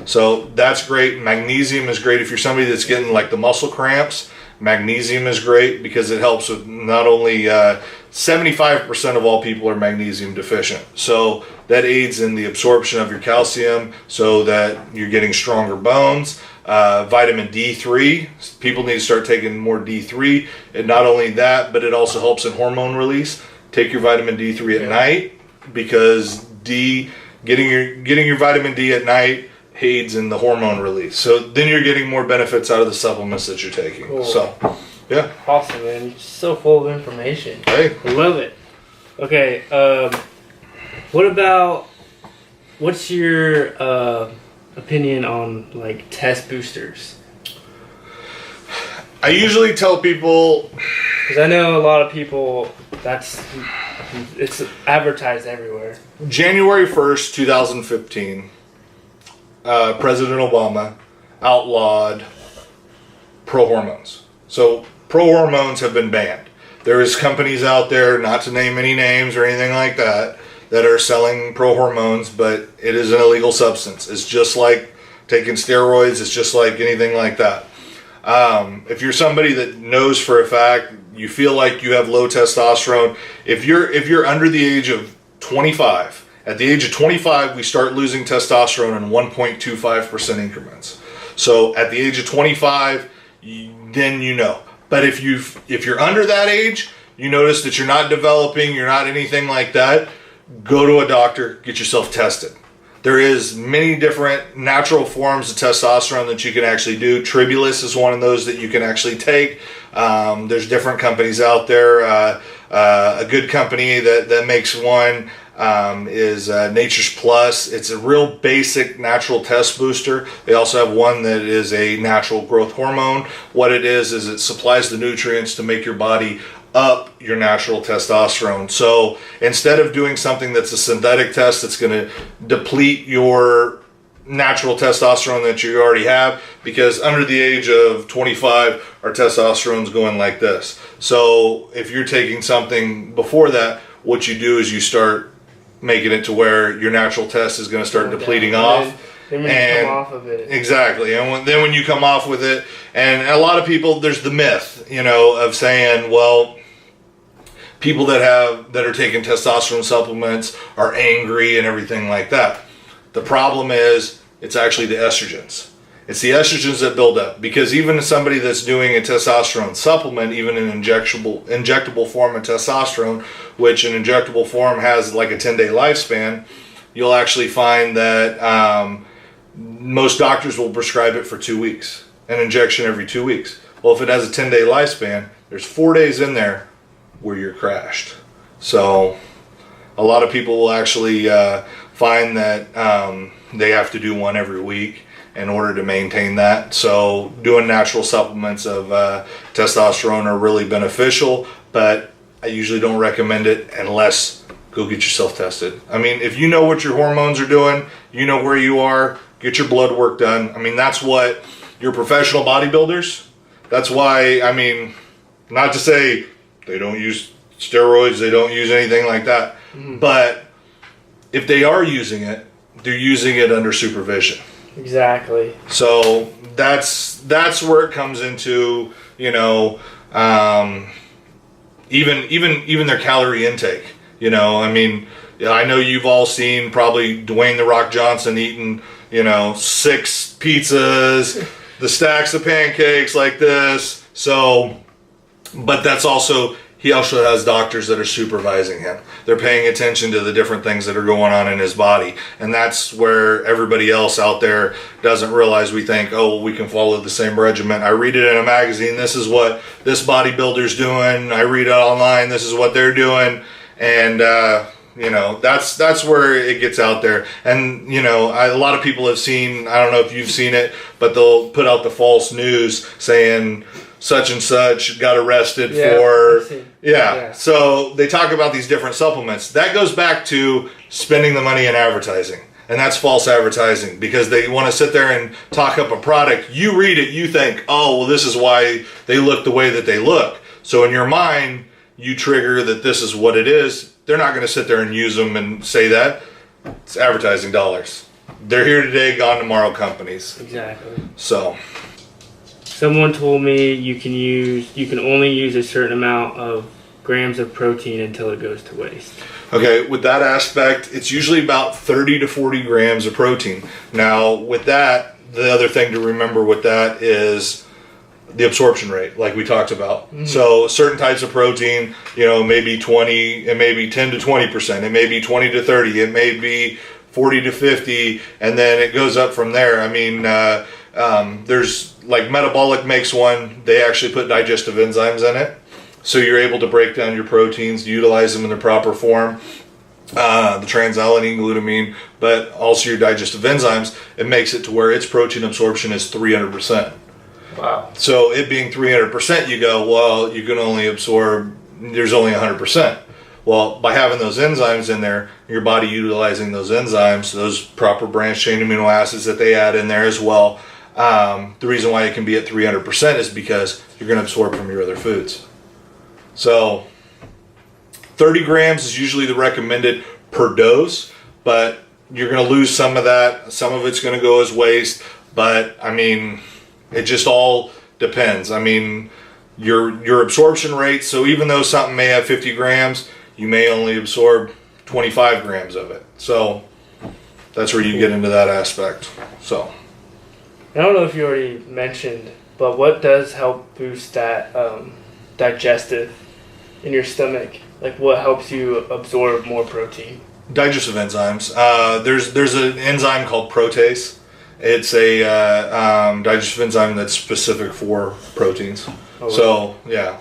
So that's great. Magnesium is great if you're somebody that's getting like the muscle cramps. Magnesium is great because it helps with not only 75% of all people are magnesium deficient. So that aids in the absorption of your calcium so that you're getting stronger bones. Vitamin D3, people need to start taking more D3. And not only that, but it also helps in hormone release. Take your vitamin D3 at night, because getting your vitamin D at night aids in the hormone release. So then you're getting more benefits out of the supplements that you're taking. Cool. So, yeah. Awesome, man. You're so full of information. Hey. I love it. Okay, what's your opinion on like test boosters? I usually tell people, because I know a lot of people, it's advertised everywhere. January 1st, 2015, President Obama outlawed pro-hormones. So pro-hormones have been banned. There is companies out there, not to name any names or anything like that, that are selling pro-hormones, but it is an illegal substance. It's just like taking steroids. It's just like anything like that. If you're somebody that knows for a fact, you feel like you have low testosterone, if you're under the age of 25, at the age of 25, we start losing testosterone in 1.25% increments. So at the age of 25, then you know. But if you're under that age, you notice that you're not developing, you're not anything like that, go to a doctor, get yourself tested. There is many different natural forms of testosterone that you can actually do. Tribulus is one of those that you can actually take. There's different companies out there. A good company that makes one is Nature's Plus. It's a real basic natural test booster. They also have one that is a natural growth hormone. What it is it supplies the nutrients to make your body up your natural testosterone. So instead of doing something that's a synthetic test that's going to deplete your natural testosterone that you already have, because under the age of 25, our testosterone's going like this. So if you're taking something before that, what you do is you start making it to where your natural test is going to start depleting off. Then when you come off of it. Exactly. And then when you come off with it, and a lot of people, there's the myth, of saying, well, people that are taking testosterone supplements are angry and everything like that. The problem is, it's actually the estrogens. It's the estrogens that build up, because even somebody that's doing a testosterone supplement, even an injectable form of testosterone, which an injectable form has like a 10-day lifespan, you'll actually find that most doctors will prescribe it for 2 weeks, an injection every 2 weeks. Well, if it has a 10-day lifespan, there's 4 days in there where you're crashed. So a lot of people will actually find that they have to do one every week in order to maintain that. So doing natural supplements of testosterone are really beneficial, but I usually don't recommend it unless go get yourself tested. I mean, if you know what your hormones are doing, you know where you are, get your blood work done. I mean, that's what your professional bodybuilders, that's why, I mean, not to say they don't use steroids, they don't use anything like that, but if they are using it, they're using it under supervision. Exactly. So that's where it comes into, even their calorie intake. I mean, I know you've all seen probably Dwayne "The Rock" Johnson eating, 6 pizzas, the stacks of pancakes like this. So, but that's also he also has doctors that are supervising him. They're paying attention to the different things that are going on in his body. And that's where everybody else out there doesn't realize. We think, oh, well, we can follow the same regimen. I read it in a magazine. This is what this bodybuilder's doing. I read it online. This is what they're doing. And, you know, that's where it gets out there. And, you know, a lot of people have seen, I don't know if you've seen it, but they'll put out the false news saying such and such got arrested for, yeah. So they talk about these different supplements. That goes back to spending the money in advertising. And that's false advertising, because they want to sit there and talk up a product. You read it, you think, oh, well, this is why they look the way that they look. So in your mind, you trigger that this is what it is. They're not going to sit there and use them and say that. It's advertising dollars. They're here today, gone tomorrow companies. Exactly. So someone told me you can only use a certain amount of grams of protein until it goes to waste. Okay, with that aspect, it's usually about 30 to 40 grams of protein. Now, with that, the other thing to remember with that is the absorption rate, like we talked about. So certain types of protein, you know, maybe 20, it may be 10 to 20%, it may be 20 to 30, it may be 40 to 50, and then it goes up from there. I mean, there's like Metabolic makes one, they actually put digestive enzymes in it. So you're able to break down your proteins, utilize them in their proper form. The transalanine, glutamine, but also your digestive enzymes, it makes it to where its protein absorption is 300%. Wow. So it being 300%, you go, well, you can only absorb, there's only 100%. Well, by having those enzymes in there, your body utilizing those enzymes, those proper branched chain amino acids that they add in there as well, the reason why it can be at 300% is because you're going to absorb from your other foods. So 30 grams is usually the recommended per dose, but you're going to lose some of that. Some of it's going to go as waste, but I mean, it just all depends. I mean, your absorption rate, so even though something may have 50 grams, you may only absorb 25 grams of it. So that's where you get into that aspect. So I don't know if you already mentioned, but what does help boost that digestive in your stomach? Like, what helps you absorb more protein? Digestive enzymes. There's an enzyme called protease. It's a digestive enzyme that's specific for proteins. Oh, so yeah,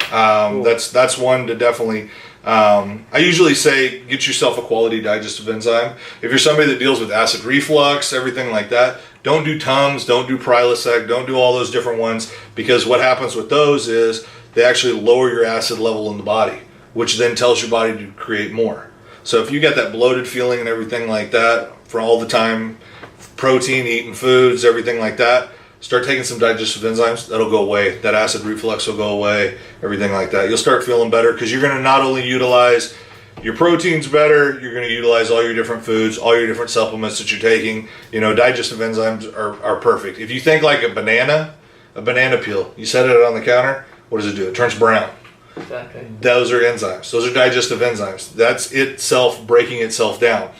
cool. That's one to definitely. I usually say get yourself a quality digestive enzyme. If you're somebody that deals with acid reflux, everything like that, don't do Tums, don't do Prilosec, don't do all those different ones, because what happens with those is they actually lower your acid level in the body, which then tells your body to create more. So if you get that bloated feeling and everything like that for all the time, protein, eating foods, everything like that, start taking some digestive enzymes, that'll go away. That acid reflux will go away, everything like that. You'll start feeling better because you're going to not only utilize your proteins better, you're going to utilize all your different foods, all your different supplements that you're taking. You know, digestive enzymes are perfect. If you think like a banana peel, you set it on the counter, what does it do? It turns brown. Exactly. Those are enzymes. Those are digestive enzymes. That's itself breaking itself down.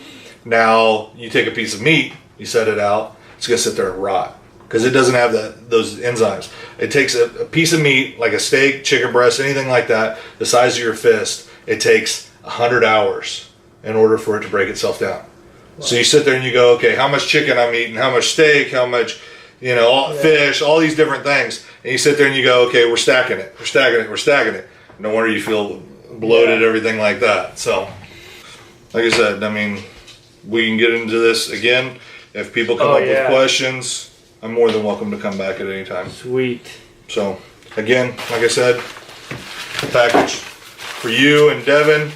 Now, you take a piece of meat, you set it out, it's going to sit there and rot because it doesn't have those enzymes. It takes a piece of meat, like a steak, chicken breast, anything like that, the size of your fist, it takes 100 hours in order for it to break itself down. Wow. So you sit there and you go, okay, how much chicken I'm eating, how much steak, how much, fish, all these different things. And you sit there and you go, okay, we're stacking it. No wonder you feel bloated, everything like that. So, like I said, I mean, we can get into this again. If people come up with questions, I'm more than welcome to come back at any time. Sweet. So, again, like I said, package for you and Devin.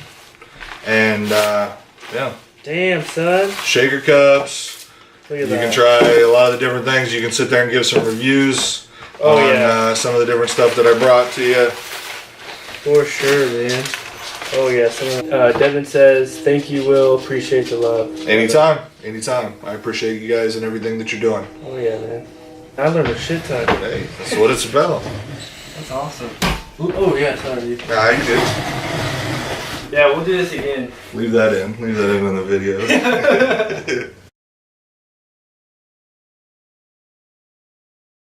And, yeah. Damn, son. Shaker cups. Look at you that. can try a lot of the different things. You can sit there and give some reviews on some of the different stuff that I brought to you. For sure, man. Oh, yeah. Devin says, thank you, Will. Appreciate the love. Anytime. I appreciate you guys and everything that you're doing. Oh, yeah, man. I learned a shit ton. Hey, that's what it's about. That's awesome. Oh, yeah, sorry, dude. Nah, you good. Yeah, we'll do this again. Leave that in the video.